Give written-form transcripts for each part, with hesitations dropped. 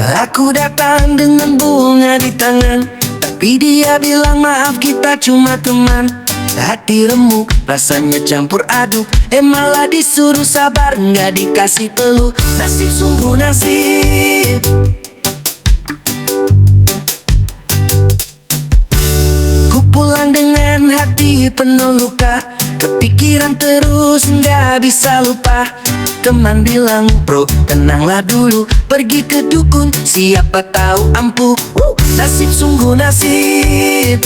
Aku datang dengan bunga di tangan, tapi dia bilang maaf kita cuma teman. Hati remuk, rasanya campur aduk, malah disuruh sabar, nggak dikasih peluk. Nasib sungguh nasib. Ku pulang dengan hati penuh luka, kepikiran terus nggak bisa lupa. Teman bilang, bro tenanglah dulu, pergi ke dukun, siapa tahu ampuh. Nasib sungguh nasib.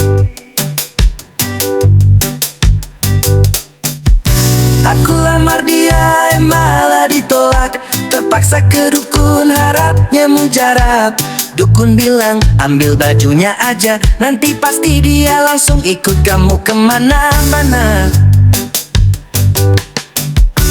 Aku lamar dia, malah ditolak. Terpaksa ke dukun, harapnya mujarab. Dukun bilang, ambil bajunya aja, nanti pasti dia langsung ikut kamu kemana-mana.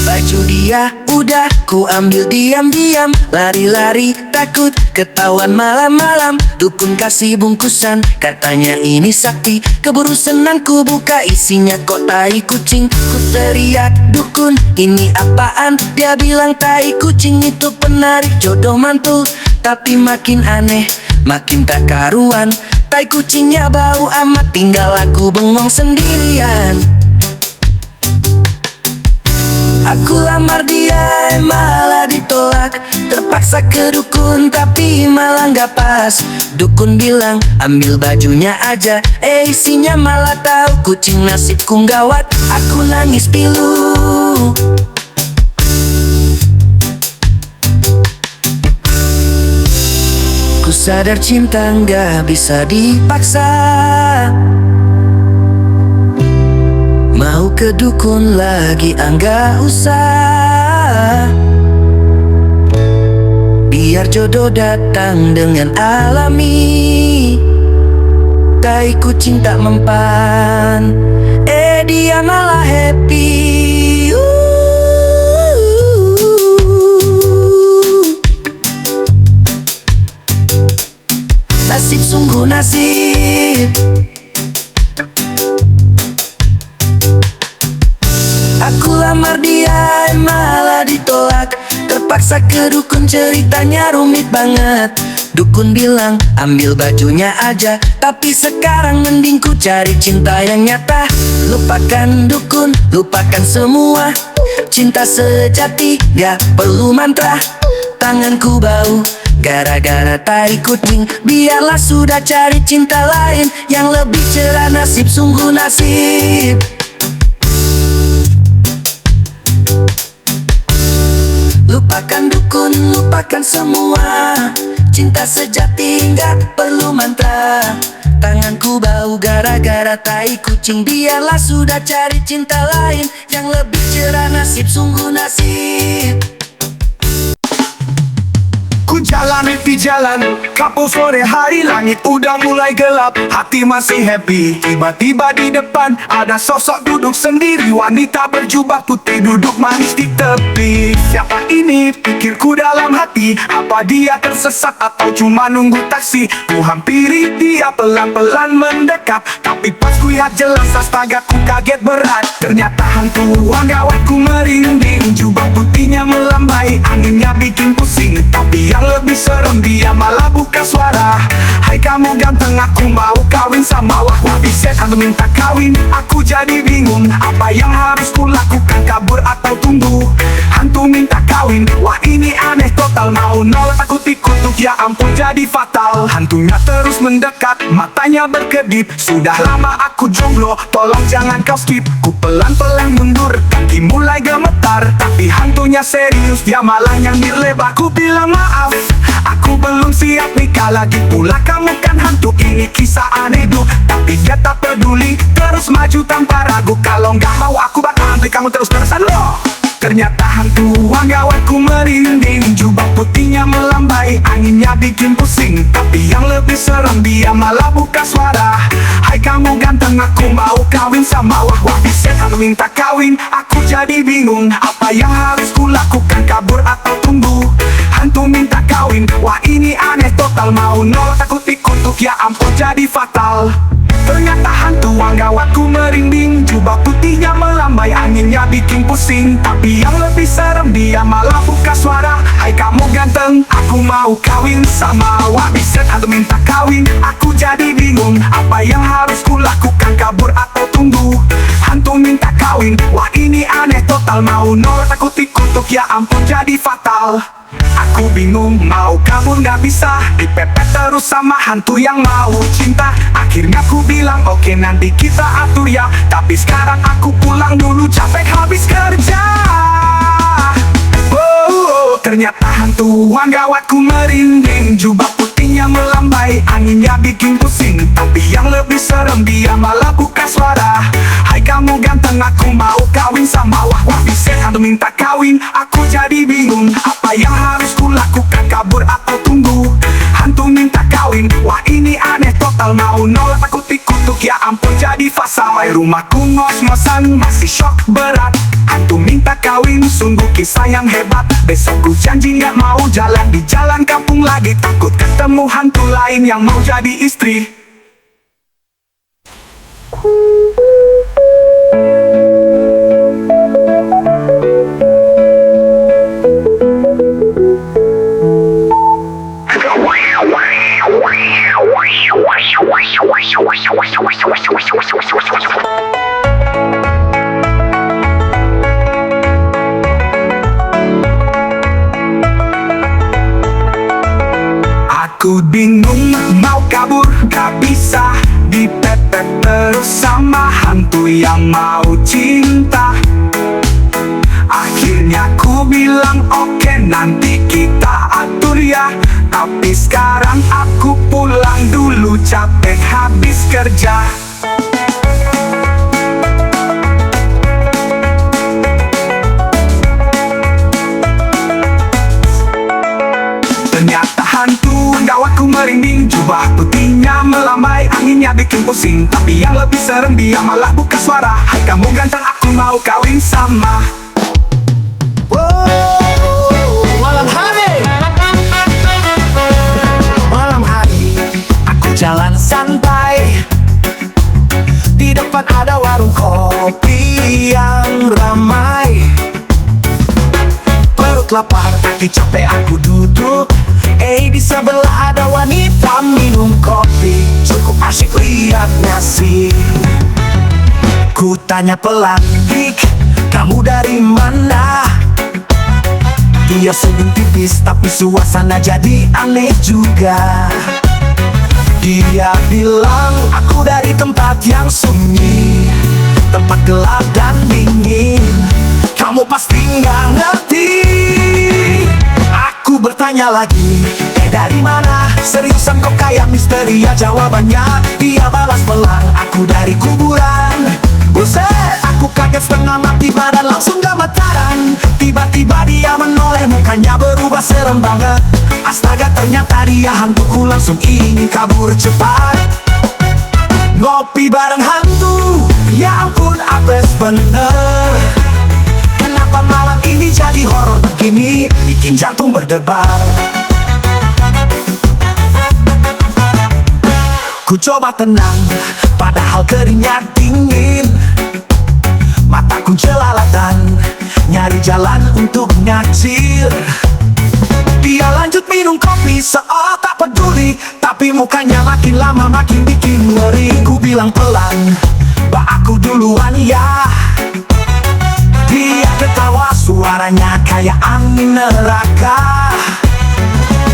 Baju dia udah ku ambil diam-diam, lari-lari takut ketahuan malam-malam. Dukun kasih bungkusan, katanya ini sakti. Keburu senang ku buka, isinya kok tai kucing. Ku teriak, dukun ini apaan? Dia bilang tai kucing itu penarik jodoh mantul. Tapi makin aneh, makin tak karuan. Tai kucingnya bau amat, tinggal aku bengong sendirian. Aku lamar dia, malah ditolak. Terpaksa ke dukun, tapi malah gak pas. Dukun bilang, ambil bajunya aja, isinya malah tahu kucing. Nasibku gawat, aku nangis pilu. Ku sadar cinta gak bisa dipaksa. Mau ke dukun lagi, enggak usah. Biar jodoh datang dengan alami. Tai kucing tak mempan, dia malah happy. Nasib sungguh nasib. Aku lamar dia, malah ditolak. Terpaksa ke dukun, ceritanya rumit banget. Dukun bilang, ambil bajunya aja, tapi sekarang mending ku cari cinta yang nyata. Lupakan dukun, lupakan semua. Cinta sejati, gak perlu mantra. Tanganku bau, gara-gara tai kucing. Biarlah sudah cari cinta lain yang lebih cerah. Nasib sungguh nasib. Lupakan dukun, lupakan semua. Cinta sejati gak perlu mantra. Tanganku bau gara-gara tai kucing. Biarlah sudah cari cinta lain yang lebih cerah. Nasib sungguh nasib. Ku jalan di jalan, kapal sore hari, langit udah mulai gelap. Hati masih happy, tiba-tiba di depan ada sosok duduk sendiri. Wanita berjubah putih duduk manis di tepi. Siapa ini? Pikirku dalam hati. Apa dia tersesat atau cuma nunggu taksi? Ku hampiri dia pelan-pelan mendekat, tapi pas ku lihat jelas astaga ku kaget berat. Ternyata hantu gawat, ku merinding. Jubah putihnya melambai, anginnya bikin pusing. Tapi yang lebih serem, dia malah buka suara. Hai kamu ganteng, aku mau kawin sama. Wah biset, hantu minta kawin. Aku jadi bingung, apa yang harus ku lakukan? Kabur atau tunggu? Hantu minta kawin, wah ini aneh total. Mau nolak takut dikutuk, ya ampun jadi fatal. Hantunya terus mendekat, matanya berkedip. Sudah lama aku jomblo, tolong jangan kau skip. Ku pelan-pelan mundur, kaki mulai gemetar. Tapi hantunya serius, dia malah nyambil lebar. Ku bilang maaf, aku belum siap nikah. Lagi pula kamu kan hantu, ini kisah aneh duh. Tapi dia tak peduli, terus maju tanpa ragu. Kalau nggak mau aku bakal hantui kamu terus terusan loh. Ternyata hantu gawat, ku merinding. Jubah putihnya melambai, anginnya bikin pusing. Tapi yang lebih serem, dia malah buka suara. Hai kamu ganteng, aku mau kawin sama. Wah biset, hantu minta kawin. Aku jadi bingung, apa yang harus ku lakukan? Kabur atau tunggu? Hantu minta kawin, wah ini aneh total. Mau nolak takut dikutuk, ya ampun jadi fatal. Ternyata hantu gawat, ku merinding. Jubah putihnya melambai, anginnya bikin pusing. Tapi yang lebih serem, dia malah buka suara. Hai kamu ganteng, bilang aku mau kawin sama Wabiset atau minta kawin. Aku jadi bingung apa yang harus kulakukan, kabur atau tunggu. Hantu minta kawin, wah ini aneh total. Mau nolak takut dikutuk, ya ampun jadi fatal. Aku bingung mau kabur gak bisa, dipepet terus sama hantu yang mau cinta. Akhirnya aku bilang oke nanti kita atur ya. Tapi sekarang aku pulang dulu, capek habis kerja. Ternyata hantuan gawatku merinding. Jubah putihnya melambai, anginnya bikin pusing. Tapi yang lebih serem dia malah buka suara. Hai kamu ganteng, aku mau kawin sama Wabiset atau minta kawin. Aku jadi bingung apa yang harus kulakukan, kabur atau tunggu. Hantu minta kawin, wah ini aneh total. Mau nolak takut dikutuk, ya ampun jadi fasal. Rumahku ngos-ngosan masih shock berat. Hantu minta kawin, sungguh kisah yang hebat. Besok ku janji gak mau jalan di jalan kampung lagi. Takut ketemu hantu lain yang mau jadi istri. Aku bingung mau kabur gak bisa, dipepet terus sama hantu yang mau cinta. Akhirnya ku bilang oke nanti kita atur ya. Tapi sekarang aku pulang dulu, capek habis kerja. Ternyata hantu gawatku merinding. Jubah putihnya melambai, anginnya bikin pusing. Tapi yang lebih serem dia malah buka suara. Hai kamu ganteng, aku mau kawin sama. Malam hari aku jalan santai. Di depan ada warung kopi yang ramai. Perut lapar, kaki capek aku duduk. Di sebelah ada wanita minum kopi. Cukup asyik liatnya sih. Ku tanya pelan, "Dik, kamu dari mana?" Dia senyum tipis tapi suasana jadi aneh juga. Dia bilang aku dari tempat yang sunyi, tempat gelap dan dingin. Kamu pasti nggak ngerti. Aku bertanya lagi, dari mana? Seriusan kok kayak misteri ya jawabannya. Dia balas pelan, aku dari kuburan. Buset, aku kaget setengah mati badan langsung gemetaran. Tiba-tiba dia menoleh, mukanya berubah serem banget. Astaga, ternyata dia hantuku, langsung ingin kabur cepat. Ngopi bareng hantu, ya ampun apes bener. Kenapa malam ini jadi horor begini, bikin jantung berdebar. Ku coba tenang, padahal keringnya dingin. Mataku jelalatan, nyari jalan untuk ngacir. Dia lanjut minum kopi seolah tak peduli, tapi mukanya makin lama makin bikin ngeri. Ku bilang pelan, "Mbak aku duluan ya." Dia ketawa, suaranya kayak angin neraka.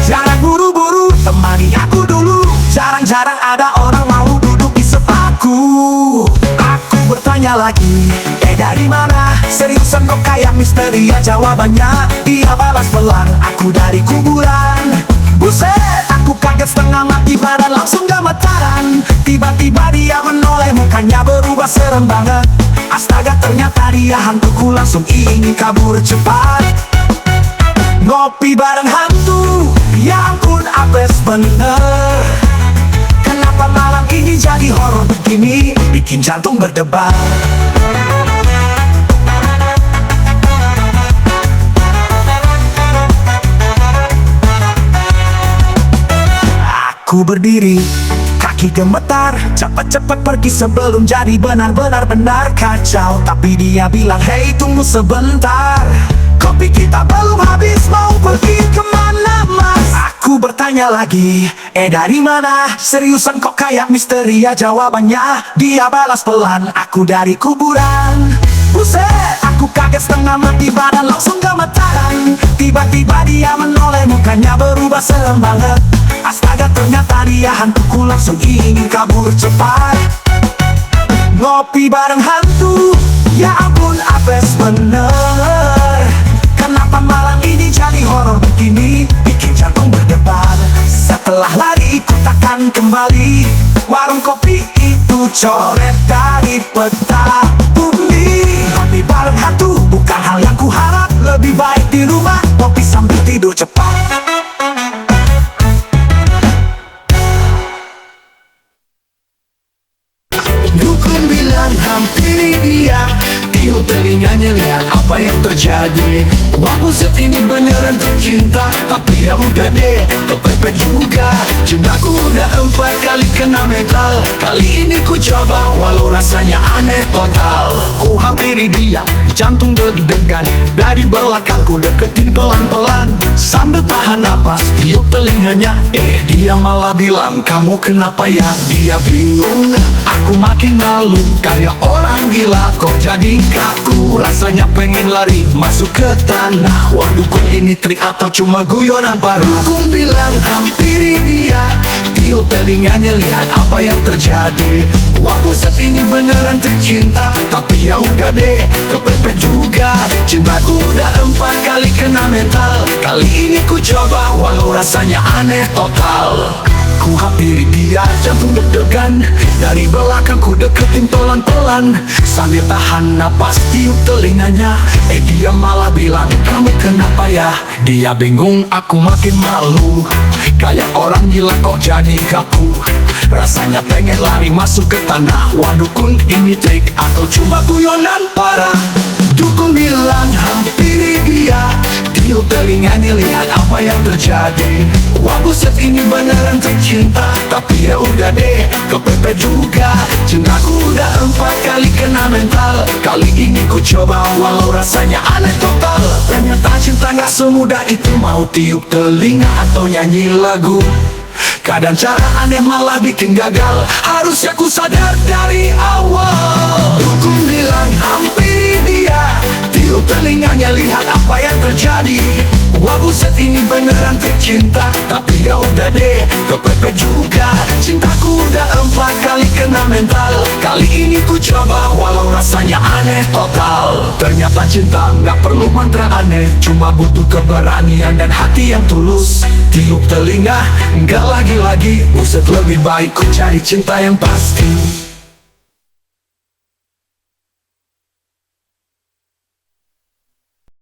"Jangan buru-buru, temani aku dulu. Jarang-jarang ada orang mau duduk di sepaku." Aku bertanya lagi, dari mana? Seriusan kok kayak misteri ya jawabannya. Dia balas pelan, aku dari kuburan. Buset, aku kaget setengah mati badan langsung gemetaran. Tiba-tiba dia menoleh, mukanya berubah serem banget. Astaga, ternyata dia hantuku, langsung ingin kabur cepat. Ngopi bareng hantu, ya ampun apes bener. Kenapa malam ini jadi horor begini, bikin jantung berdebar. Ku berdiri, kaki gemetar, cepat-cepat pergi sebelum jadi benar-benar kacau. Tapi dia bilang, "Hei tunggu sebentar." Kopi kita belum habis, mau pergi kemana mas? Aku bertanya lagi, dari mana? Seriusan kok kayak misteri ya jawabannya? Dia balas pelan, aku dari kuburan. Buset, aku kaget setengah mati badan langsung gemetaran. Tiba-tiba dia menoleh, mukanya berubah serem banget. Astaga, ternyata dia hantuku, langsung ingin kabur cepat. Ngopi bareng hantu, ya ampun apes bener. Kenapa malam ini jadi horor begini, bikin jantung berdebar. Setelah lari ku takkan kembali, warung kopi itu coret dari peta bumi. Ngopi bareng hantu bukan hal yang ku harap. Lebih baik di rumah, ngopi sambil tidur cepat. Dukun bilang hampiri dia, tiup telinganya lihat apa yang terjadi. Wah buset, ini beneran tercinta, tapi ya udah deh, kepepet juga. Cintaku udah 4 kali kena mental, kali ini ku coba walau rasanya aneh total. Ku hampiri dia, jantung deg-degan, dari belakang ku deketin pelan-pelan. Sambil tahan napas, tiup telinganya, dia malah bilang, kamu kenapa ya? Dia bingung, aku makin malu, kayak orang gila kok jadi kaku. Rasanya pengen lari masuk ke tanah. Wah dukun ini trik atau cuma guyonan baru? Dukun bilang hampiri dia, tiup telinganya lihat apa yang terjadi. Wah buset, ini beneran tercinta, tapi ya udah deh, kepepet juga. Cintaku udah 4 kali kena mental, kali ini ku coba walau rasanya aneh total. Ku hampiri dia, jantung deg-degan, dari belakang ku deketin pelan-pelan. Sambil tahan napas, tiup telinganya, dia malah bilang, kamu kenapa ya? Dia bingung, aku makin malu, kayak orang gila kok jadi kaku. Rasanya pengen lari masuk ke tanah. Wah dukun ini trik atau cuma guyonan parah? Dukun bilang hampiri dia, tiup telinganya lihat apa yang terjadi. Wah buset, ini beneran tercinta, tapi ya udah deh, kepepet juga. Cintaku udah 4 kali kena mental, kali ini ku coba walau rasanya aneh total. Ternyata cinta gak semudah itu, mau tiup telinga atau nyanyi lagu. Kadang cara aneh malah bikin gagal, harusnya ku sadar dari awal. Dukun bilang hampiri dia, tiup telinganya lihat apa yang terjadi. Wah buset, ini beneran tercinta, tapi ya udah deh, kepepet juga. Cintaku udah 4 kali kena mental, kali ini ku coba walau rasanya aneh total. Ternyata cinta nggak perlu mantra aneh, cuma butuh keberanian dan hati yang tulus. Tiup telinga, nggak lagi-lagi, buset lebih baik ku cari cinta yang pasti.